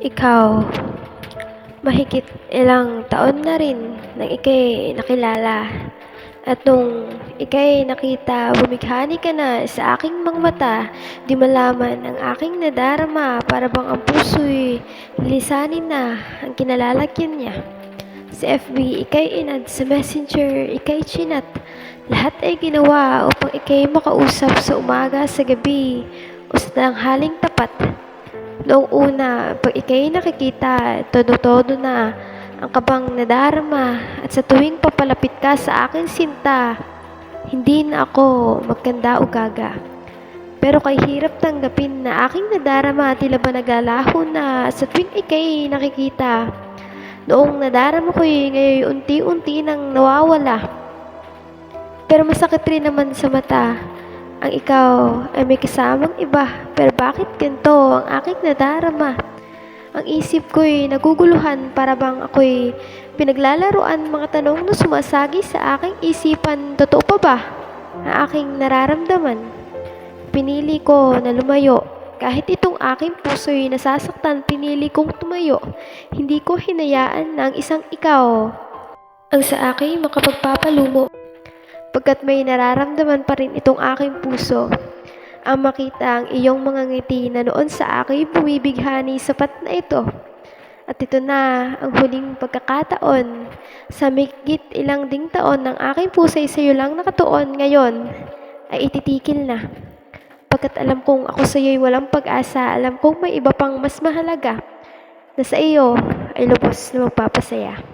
Ikaw, mahigit ilang taon na rin nang ika'y nakilala at nung ika'y nakita, bumighani ka na sa aking mga mata, di malaman ang aking nadarama para bang ang puso'y lisanin na ang kinalalagyan niya. Sa FB, ika'y inad, sa Messenger, ika'y chinat. Lahat ay ginawa upang ika'y makausap sa umaga, sa gabi, o sa tanghaling tapat. Noong una, pag ika'y nakikita, todo-todo na ang kabang nadarama at sa tuwing papalapit ka sa aking sinta, hindi na ako magkanda o gaga. Pero kay hirap tanggapin na aking nadarama tila ba naglalaho na sa tuwing ika'y nakikita. Noong nadarama ko'y ngayon unti-unti nang nawawala. Pero masakit rin naman sa mata ang ikaw ay may kasamang iba, pero bakit ganito ang aking nadarama? Ang isip ko'y naguguluhan para bang ako'y pinaglalaruan mga tanong na sumasagi sa aking isipan. Totoo pa ba ang aking nararamdaman? Pinili ko na lumayo. Kahit itong aking puso'y nasasaktan, pinili kong tumayo. Hindi ko hinayaan na ang isang ikaw ang sa akin makapagpapalumo. Pagkat may nararamdaman pa rin itong aking puso, ang makita ang iyong mga ngiti na noon sa akin bumibighani, sapat na ito. At ito na ang huling pagkakataon. Sa migit ilang ding taon ng aking puso ay sa'yo lang nakatuon, ngayon ay ititikil na. Pagkat alam kong ako sa'yo'y walang pag-asa, alam kong may iba pang mas mahalaga na sa iyo ay lubos na magpapasaya.